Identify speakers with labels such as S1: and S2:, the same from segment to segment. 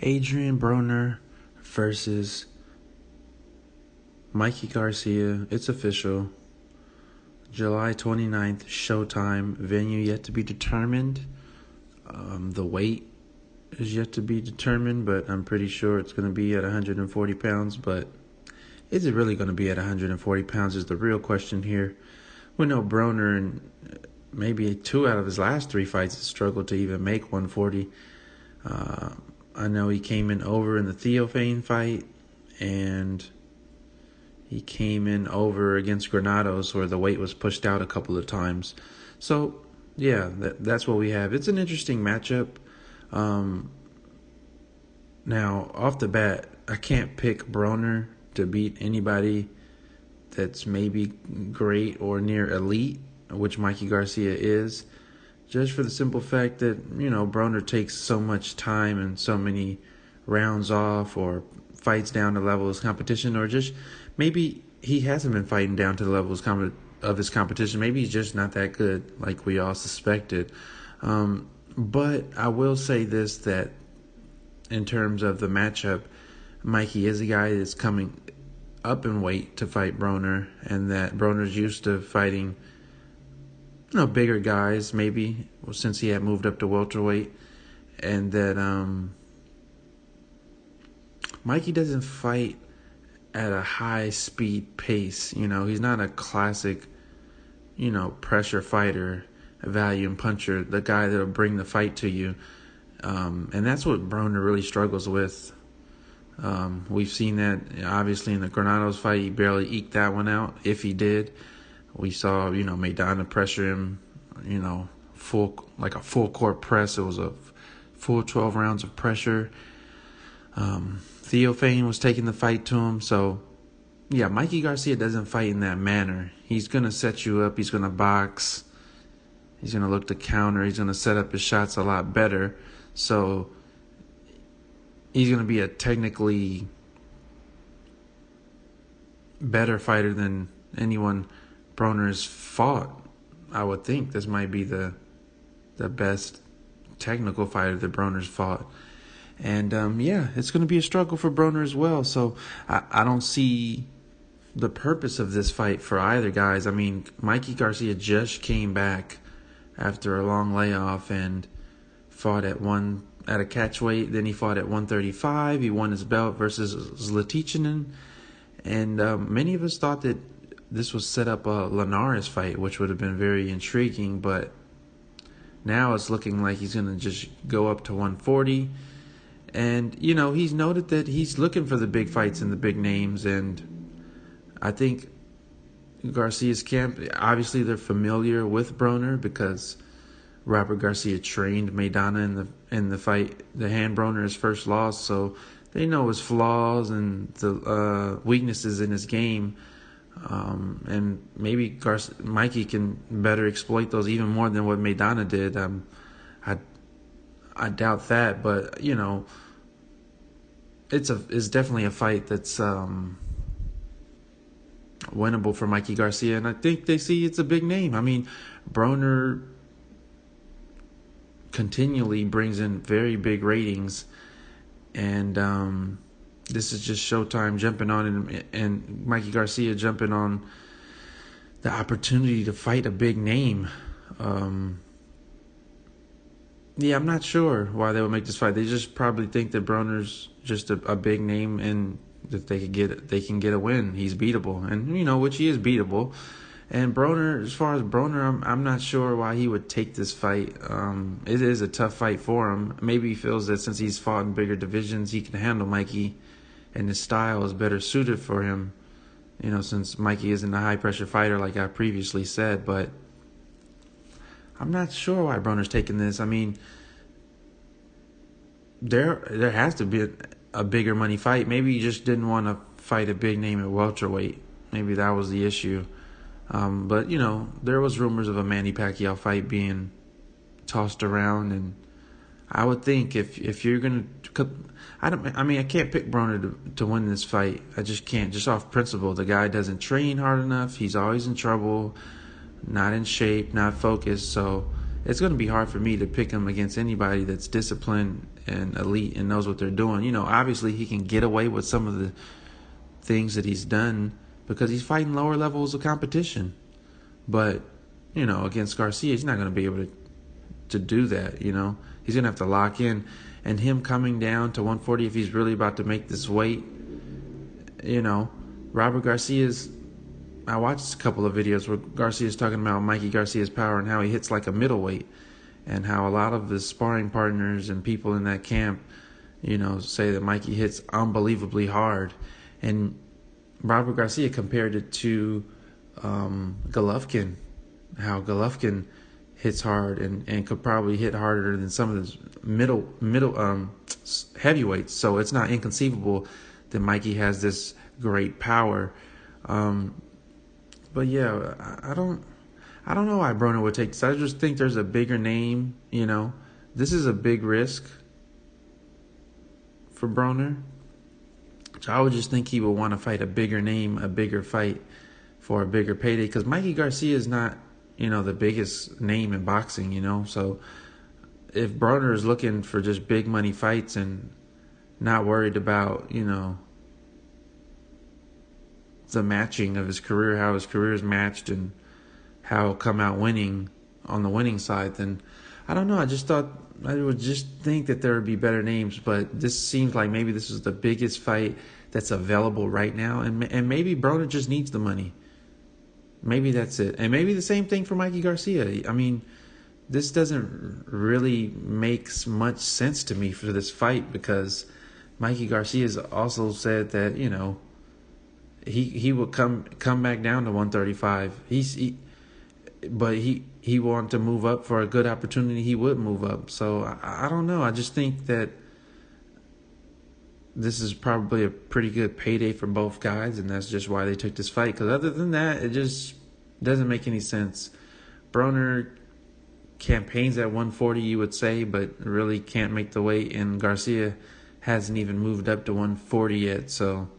S1: Adrien Broner versus Mikey Garcia. It's official. July 29th, showtime. Venue yet to be determined. The weight is yet to be determined, but I'm pretty sure it's going to be at 140 pounds. But is it really going to be at 140 pounds is the real question here. We know Broner and maybe 2 out of his last 3 fights has struggled to even make 140. I know he came in over in the Theophane fight, and he came in over against Granados where the weight was pushed out a couple of times. So, yeah, that's what we have. It's an interesting matchup. Now, off the bat, I can't pick Broner to beat anybody that's maybe great or near elite, which Mikey Garcia is, just for the simple fact that, Broner takes so much time and so many rounds off or fights down to the level of his competition, or just maybe he hasn't been fighting down to the level of his competition. Maybe he's just not that good like we all suspected. But I will say this, that in terms of the matchup, Mikey is a guy that's coming up in weight to fight Broner, and that Broner's used to fighting bigger guys, maybe, since he had moved up to welterweight, and that Mikey doesn't fight at a high-speed pace. He's not a classic, pressure fighter, a volume puncher, the guy that'll bring the fight to you. And that's what Broner really struggles with. We've seen that, obviously, in the Granados fight. He barely eked that one out, if he did. We saw, Maidana pressure him, like a full court press. It was a full 12 rounds of pressure. Theophane was taking the fight to him. So, yeah, Mikey Garcia doesn't fight in that manner. He's going to set you up. He's going to box. He's going to look to counter. He's going to set up his shots a lot better. So, he's going to be a technically better fighter than anyone Broner has fought. I would think this might be the best technical fighter that Broner's fought. And, it's going to be a struggle for Broner as well. So I don't see the purpose of this fight for either guys. I mean, Mikey Garcia just came back after a long layoff and fought at a catch weight. Then he fought at 135. He won his belt versus Zlaticanin. And many of us thought that this was set up a Linares fight, which would have been very intriguing. But now it's looking like he's going to just go up to 140. And, he's noted that he's looking for the big fights and the big names. And I think Garcia's camp, obviously they're familiar with Broner because Robert Garcia trained Maidana in the fight, the hand Broner his first loss. So they know his flaws and the weaknesses in his game. And maybe Mikey can better exploit those even more than what Maidana did. I doubt that, but it's definitely a fight that's winnable for Mikey Garcia, and I think they see it's a big name. I mean, Broner continually brings in very big ratings, and this is just Showtime jumping on and Mikey Garcia jumping on the opportunity to fight a big name. Yeah, I'm not sure why they would make this fight. They just probably think that Broner's just a big name and that they can get a win. He's beatable, and which he is beatable. And Broner, as far as Broner, I'm not sure why he would take this fight. It is a tough fight for him. Maybe he feels that since he's fought in bigger divisions, he can handle Mikey, and his style is better suited for him. Since Mikey isn't a high pressure fighter like I previously said, but I'm not sure why Broner's taking this. I mean, there has to be a bigger money fight. Maybe he just didn't want to fight a big name at welterweight. Maybe that was the issue. But there was rumors of a Manny Pacquiao fight being tossed around, and I would think if you're gonna, I can't pick Broner to win this fight. I just can't, just off principle. The guy doesn't train hard enough. He's always in trouble, not in shape, not focused. So it's going to be hard for me to pick him against anybody that's disciplined and elite and knows what they're doing. Obviously he can get away with some of the things that he's done because he's fighting lower levels of competition. But, against Garcia, he's not going to be able to do that, He's going to have to lock in. And him coming down to 140, if he's really about to make this weight, Robert Garcia's... I watched a couple of videos where Garcia's talking about Mikey Garcia's power and how he hits like a middleweight, and how a lot of his sparring partners and people in that camp, say that Mikey hits unbelievably hard. And Robert Garcia compared it to Golovkin, how Golovkin hits hard and could probably hit harder than some of his middle heavyweights. So it's not inconceivable that Mikey has this great power. But yeah, I don't know why Broner would take this. I just think there's a bigger name, This is a big risk for Broner. So I would just think he would want to fight a bigger name, a bigger fight for a bigger payday. Because Mikey Garcia is not, the biggest name in boxing, So if Broner is looking for just big money fights and not worried about, the matching of his career, how his career is matched and how he'll come out winning on the winning side, then I don't know. I would just think that there would be better names, but this seems like maybe this is the biggest fight that's available right now, and maybe Broner just needs the money. Maybe that's it. And maybe the same thing for Mikey Garcia. I mean, this doesn't really make much sense to me for this fight, because Mikey Garcia has also said that, he would come back down to 135. But he wanted to move up for a good opportunity. He would move up. So I don't know. I just think that this is probably a pretty good payday for both guys, and that's just why they took this fight. Because other than that, it just doesn't make any sense. Broner campaigns at 140, you would say, but really can't make the weight, and Garcia hasn't even moved up to 140 yet. So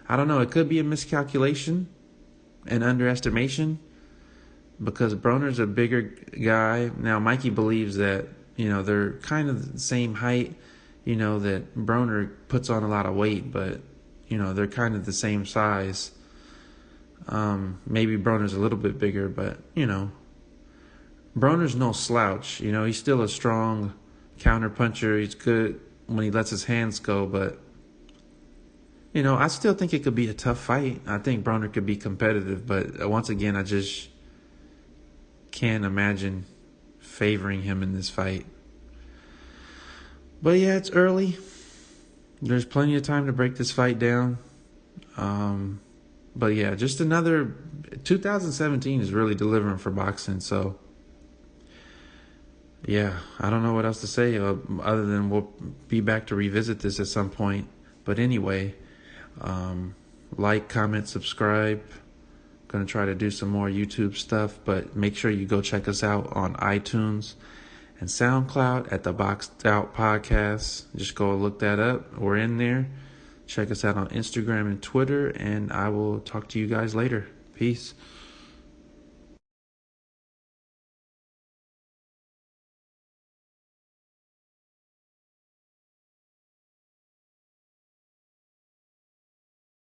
S1: I don't know. It could be a miscalculation, an underestimation, because Broner's a bigger guy. Now, Mikey believes that, they're kind of the same height, that Broner puts on a lot of weight, but, they're kind of the same size. Maybe Broner's a little bit bigger, but, Broner's no slouch. He's still a strong counter puncher. He's good when he lets his hands go, but, I still think it could be a tough fight. I think Broner could be competitive, but once again, I just can't imagine favoring him in this fight. But yeah, it's early. There's plenty of time to break this fight down. But yeah, just another 2017 is really delivering for boxing. So yeah, I don't know what else to say other than we'll be back to revisit this at some point. But anyway, like, comment, subscribe. Going to try to do some more YouTube stuff, but make sure you go check us out on iTunes and SoundCloud at the Boxed Out Podcast. Just go look that up. We're in there. Check us out on Instagram and Twitter, and I will talk to you guys later. Peace.